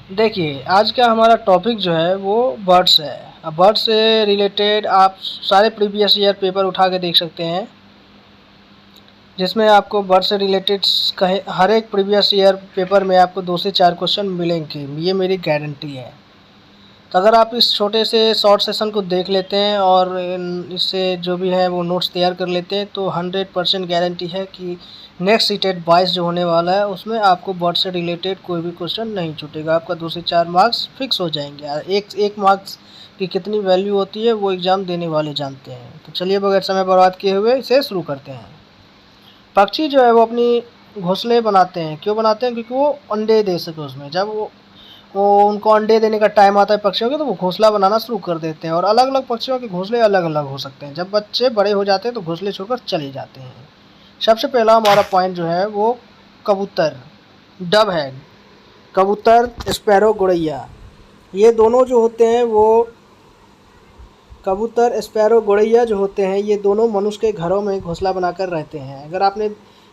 देखिए, आज का हमारा टॉपिक जो है वो बर्ड्स है। अब बर्ड्स से रिलेटेड आप सारे प्रीवियस ईयर पेपर उठा के देख सकते हैं, जिसमें आपको बर्ड से रिलेटेड कहे हर एक प्रीवियस ईयर पेपर में आपको 2 से 4 क्वेश्चन मिलेंगे, ये मेरी गारंटी है। तो अगर आप इस छोटे से शॉर्ट सेशन को देख लेते हैं और इससे जो भी है वो नोट्स तैयार कर लेते हैं, तो 100% गारंटी है कि नेक्स्ट सीटेट 22 जो होने वाला है उसमें आपको बर्ड से रिलेटेड कोई भी क्वेश्चन नहीं छूटेगा। आपका 2 से 4 मार्क्स फिक्स हो जाएंगे। एक मार्क्स की कितनी वैल्यू होती है वो एग्ज़ाम देने वाले जानते हैं। तो चलिए बगैर समय बर्बाद किए हुए इसे शुरू करते हैं। पक्षी जो है वो अपनी घोंसले बनाते हैं। क्यों बनाते हैं? क्योंकि वो अंडे दे सके उसमें। जब वो उनको अंडे देने का टाइम आता है पक्षियों के, तो वो घोंसला बनाना शुरू कर देते हैं। और अलग अलग पक्षियों के घोंसले अलग अलग हो सकते हैं। जब बच्चे बड़े हो जाते हैं तो घोंसले छोड़कर चले जाते हैं। सबसे पहला हमारा पॉइंट जो है वो कबूतर, डब है। कबूतर, स्पैरो, गौरैया, ये दोनों जो होते हैं वो कबूतर, स्पैरो, गौरैया जो होते हैं ये दोनों मनुष्य के घरों में घोंसला बनाकर रहते हैं। अगर आपने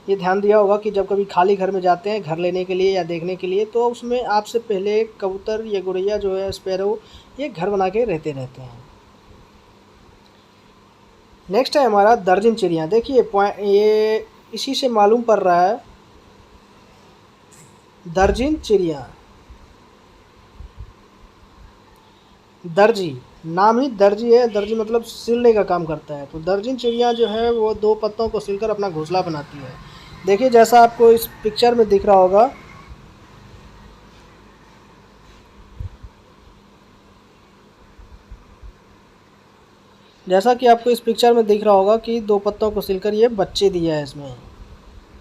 ये ध्यान दिया होगा कि जब कभी खाली घर में जाते हैं घर लेने के लिए या देखने के लिए, तो उसमें आपसे पहले कबूतर, ये गौरैया जो है, स्पैरो, ये घर बना के रहते हैं। नेक्स्ट है हमारा दर्जन चिड़िया। देखिए पॉइंट ये इसी से मालूम पड़ रहा है, दर्जन चिड़िया। दर्जी, नाम ही दर्जी है। दर्जी मतलब सिलने का काम करता है। तो दर्जन चिड़िया जो है वो 2 पत्तों को सिलकर अपना घोंसला बनाती है। देखिए जैसा आपको इस पिक्चर में दिख रहा होगा, जैसा कि आपको इस पिक्चर में दिख रहा होगा कि 2 पत्तों को सिलकर ये बच्चे दिया है इसमें।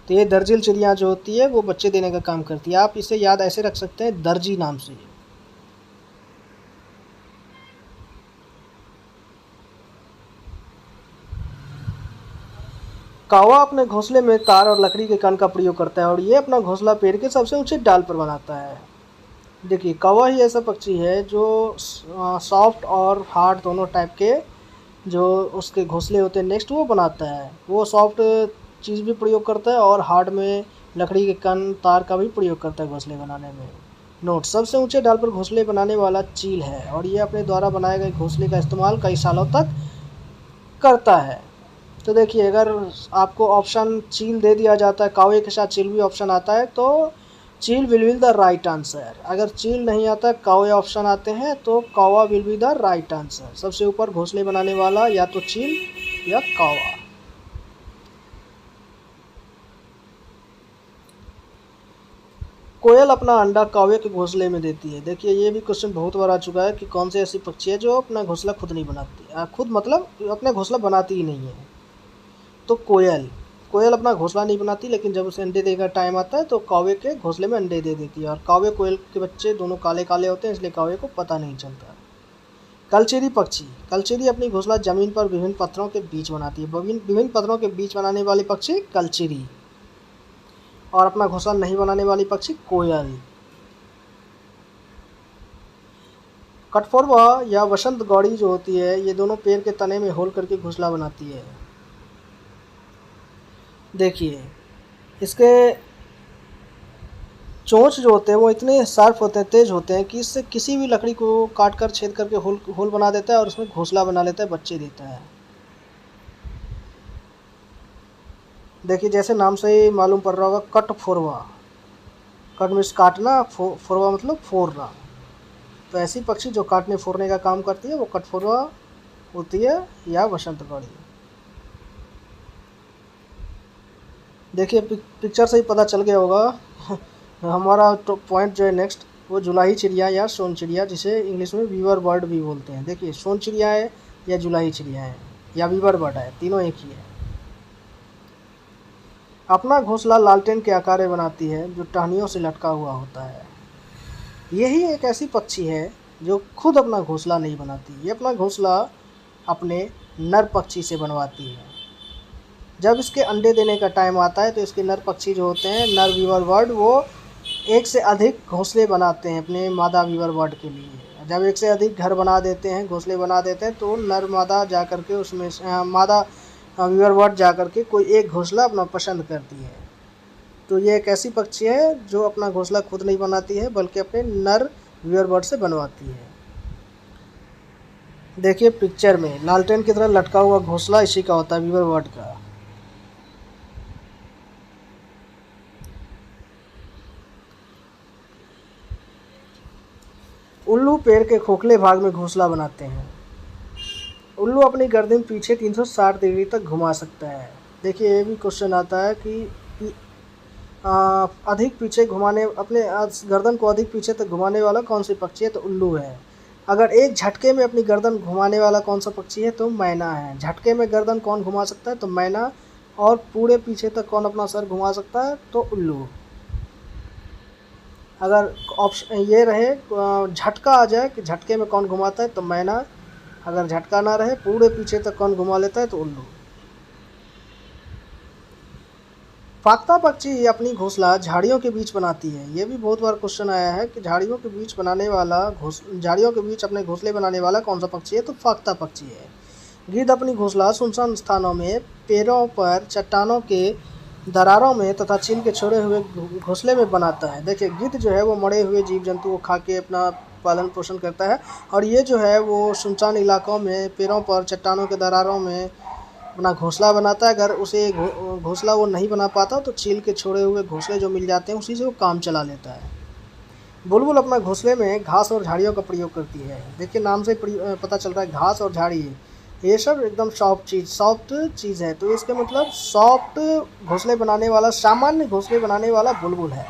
तो ये दर्जिल चिड़िया जो होती है वो बच्चे देने का काम करती है। आप इसे याद ऐसे रख सकते हैं, दर्जी नाम से। कौवा अपने घोंसले में तार और लकड़ी के कण का प्रयोग करता है और ये अपना घोंसला पेड़ के सबसे ऊंचे डाल पर बनाता है। देखिए कौवा ही ऐसा पक्षी है जो सॉफ्ट और हार्ड दोनों टाइप के जो उसके घोंसले होते हैं नेक्स्ट वो बनाता है। वो सॉफ्ट चीज़ भी प्रयोग करता है और हार्ड में लकड़ी के कण, तार का भी प्रयोग करता है घोंसले बनाने में। नोट, सबसे ऊंचे डाल पर घोंसले बनाने वाला चील है और ये अपने द्वारा बनाए गए घोंसले का इस्तेमाल कई सालों तक करता है। तो देखिए अगर आपको ऑप्शन चील दे दिया जाता है, कौवे के साथ चील भी ऑप्शन आता है, तो चील will be the right answer. अगर चील नहीं आता, कौवे ऑप्शन आते हैं, तो कौवा will be the right answer. सबसे ऊपर घोंसले बनाने वाला या तो चील या कौवा। कोयल अपना अंडा कौवे के घोंसले में देती है। देखिए ये भी क्वेश्चन बहुत बार आ चुका है कि कौन सी ऐसी पक्षी है जो अपना घोंसला खुद नहीं बनाती, खुद मतलब अपना घोंसला बनाती ही नहीं है। तो कोयल, कोयल अपना घोंसला नहीं बनाती, लेकिन जब उसे अंडे देने का टाइम आता है तो कौवे के घोंसले में अंडे दे देती है। और कौवे कोयल के बच्चे दोनों काले काले होते हैं, इसलिए कौवे को पता नहीं चलता। कलचेरी पक्षी, कलचेरी अपनी घोंसला जमीन पर विभिन्न पत्थरों के बीच बनाती है। विभिन्न पत्थरों के बीच बनाने वाली पक्षी कलचेरी, और अपना घोंसला नहीं बनाने वाली पक्षी कोयल। कठफोरवा या वसंत गौड़ी जो होती है ये दोनों पेड़ के तने में होल करके घोंसला बनाती है। देखिए इसके चोंच जो होते हैं वो इतने शार्प होते हैं, तेज होते हैं कि इससे किसी भी लकड़ी को काट कर छेद करके होल होल बना देता है और उसमें घोंसला बना लेता है, बच्चे देता है। देखिए जैसे नाम से ही मालूम पड़ रहा होगा, कठफोरवा, कट मीन्स काटना, फोरवा मतलब फोड़ना। तो ऐसी पक्षी जो काटने फोड़ने का काम करती है वो कठफोरवा होती है या वसंत गौड़ी। देखिए पिक्चर से ही पता चल गया होगा हमारा तो पॉइंट जो है नेक्स्ट वो जुलाही चिड़िया या सोन चिड़िया, जिसे इंग्लिश में वीवर बर्ड भी बोलते हैं। देखिए सोन चिड़िया है या जुलाही चिड़िया है या वीवर बर्ड है, तीनों एक ही है। अपना घोंसला लालटेन के आकार में बनाती है जो टहनियों से लटका हुआ होता है। यही एक ऐसी पक्षी है जो खुद अपना घोंसला नहीं बनाती, ये अपना घोंसला अपने नर पक्षी से बनवाती है। जब इसके अंडे देने का टाइम आता है तो इसके नर पक्षी जो होते हैं, नर वीवर बर्ड, वो एक से अधिक घोंसले बनाते हैं अपने मादा वीवर बर्ड के लिए। जब एक से अधिक घर बना देते हैं, घोंसले बना देते हैं, तो नर मादा जा कर के उसमें मादा वीवर बर्ड जा कर के कोई एक घोंसला अपना पसंद करती है। तो ये एक ऐसी पक्षी है जो अपना घोंसला खुद नहीं बनाती है बल्कि अपने नर व्यूअर बर्ड से बनवाती है। देखिए पिक्चर में लालटेन की तरह लटका हुआ घोंसला इसी का होता है, व्यूअर बर्ड का। उल्लू पेड़ के खोखले भाग में घोंसला बनाते हैं। उल्लू अपनी गर्दन पीछे 360 डिग्री तक घुमा सकता है। देखिए ये भी क्वेश्चन आता है कि अधिक पीछे घुमाने अपने गर्दन को अधिक पीछे तक घुमाने वाला कौन सी पक्षी है, तो उल्लू है। अगर एक झटके में अपनी गर्दन घुमाने वाला कौन सा पक्षी है, तो मैना है। झटके में गर्दन कौन घुमा सकता है, तो मैना। और पूरे पीछे तक कौन अपना सर घुमा सकता है, तो उल्लू। अगर ऑप्शन ये रहे झटका आ जाए कि झटके में कौन घुमाता है, तो मैना। अगर झटका ना रहे पूरे पीछे तक कौन घुमा लेता है, तो उल्लू। फाख्ता पक्षी अपनी घोंसला झाड़ियों के बीच बनाती है। ये भी बहुत बार क्वेश्चन आया है कि झाड़ियों के बीच अपने घोंसले बनाने वाला कौन सा पक्षी है, तो फाख्ता पक्षी है। गिद्ध अपनी घोंसला सुनसान स्थानों में, पेड़ों पर, चट्टानों के दरारों में तथा चील के छोड़े हुए घोंसले में बनाता है। देखिए गिद्ध जो है वो मरे हुए जीव जंतु को खा के अपना पालन पोषण करता है, और ये जो है वो सुनसान इलाकों में, पेड़ों पर, चट्टानों के दरारों में अपना घोंसला बनाता है। अगर उसे घोंसला वो नहीं बना पाता तो चील के छोड़े हुए घोंसले जो मिल जाते हैं उसी से वो काम चला लेता है। बुलबुल अपना घोंसले में घास और झाड़ियों का प्रयोग करती है। देखिए नाम से पता चल रहा है घास और झाड़ी ये सब एकदम सॉफ्ट चीज़ है, तो इसका मतलब सॉफ्ट घोंसले बनाने वाला, सामान्य घोंसले बनाने वाला बुलबुल है।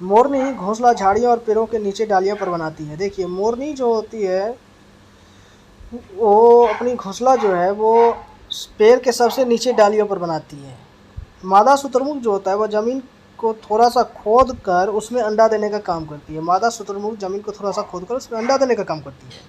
मोरनी घोंसला झाड़ियों और पेड़ों के नीचे डालियों पर बनाती है। देखिए मोरनी जो होती है वो अपनी घोंसला जो है वो पेड़ के सबसे नीचे डालियों पर बनाती है। मादा शुतुरमुर्ग जो होता है वह ज़मीन को थोड़ा सा खोद कर उसमें अंडा देने का काम करती है। मादा शुतुरमुर्ग ज़मीन को थोड़ा सा खोद कर उसमें अंडा देने का काम करती है।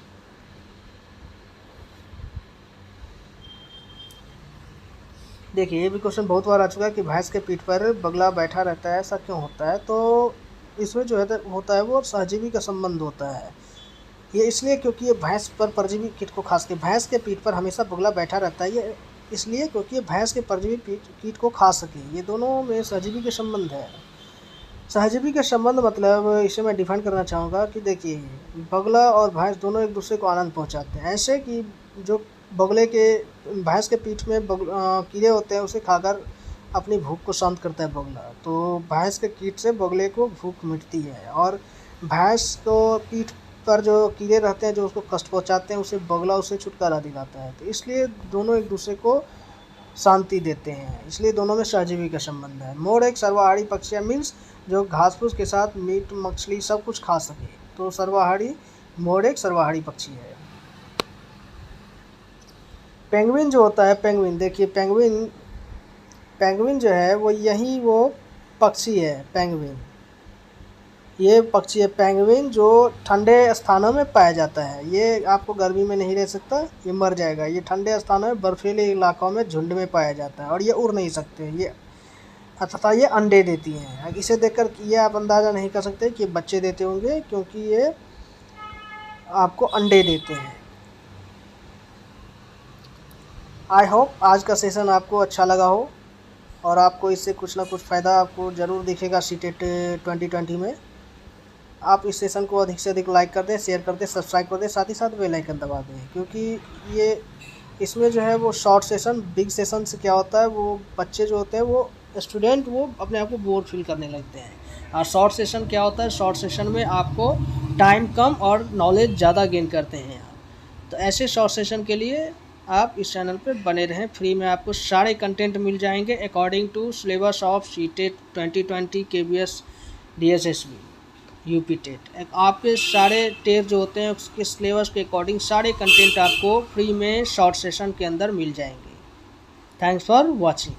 देखिए ये भी क्वेश्चन बहुत बार आ चुका है कि भैंस के पीठ पर बगला बैठा रहता है, ऐसा क्यों होता है, तो इसमें जो है होता है वो सहजीवी का संबंध होता है। ये इसलिए क्योंकि ये भैंस पर परजीवी कीट को खास के भैंस के पीठ पर हमेशा बगला बैठा रहता है, ये इसलिए क्योंकि ये भैंस के परजीवी कीट को खा सके। ये दोनों में सहजीवी के संबंध है। सहजीवी के संबंध मतलब इसे मैं डिफाइन करना चाहूँगा कि देखिए बगला और भैंस दोनों एक दूसरे को आनंद पहुँचाते हैं। ऐसे कि जो बगले के भैंस के पीठ में कीड़े होते हैं उसे खाकर अपनी भूख को शांत करता है बगला, तो भैंस के कीट से बगले को भूख मिटती है। और भैंस को पीठ पर जो कीड़े रहते हैं जो उसको कष्ट पहुंचाते हैं उसे बगला उससे छुटकारा दिलाता है, तो इसलिए दोनों एक दूसरे को शांति देते हैं, इसलिए दोनों में सहजीवी का संबंध है। मोर एक सर्वाहारी पक्षी है, मीन्स जो घास फूस के साथ मीट मछली सब कुछ खा सके, तो सर्वाहारी मोर एक सर्वाहारी पक्षी है। पेंगुइन जो होता है, पेंगुइन देखिए पेंगुइन जो है वो पक्षी है। पेंगुइन ये पक्षी है पेंगुइन जो ठंडे स्थानों में पाया जाता है। ये आपको गर्मी में नहीं रह सकता, ये मर जाएगा। ये ठंडे स्थानों में, बर्फीले इलाकों में झुंड में पाया जाता है, और ये उड़ नहीं सकते। ये तथा ये अंडे देती हैं। इसे देखकर ये आप अंदाज़ा नहीं कर सकते कि बच्चे देते होंगे, क्योंकि ये आपको अंडे देते हैं। आई होप आज का सेशन आपको अच्छा लगा हो और आपको इससे कुछ ना कुछ फ़ायदा आपको ज़रूर दिखेगा सीटेट 2020 में। आप इस सेशन को अधिक से अधिक लाइक कर दें, शेयर कर दें, सब्सक्राइब कर दें, साथ ही साथ बेल आइकन दबा दें, क्योंकि इसमें जो है वो शॉर्ट सेशन, बिग सेशन से क्या होता है, वो बच्चे जो होते हैं वो स्टूडेंट वो अपने आप को बोर फील करने लगते हैं। और शॉर्ट सेशन क्या होता है, शॉर्ट सेशन में आपको टाइम कम और नॉलेज ज़्यादा गेन करते हैं आप। तो ऐसे शॉर्ट सेशन के लिए आप इस चैनल पर बने रहें। फ्री में आपको सारे कंटेंट मिल जाएंगे according to syllabus of CTET 2020 KBS DSSB UP TET. आपके सारे टेट जो होते हैं उसके सिलेबस के अकॉर्डिंग सारे कंटेंट आपको फ्री में शॉर्ट सेशन के अंदर मिल जाएंगे। Thanks for watching.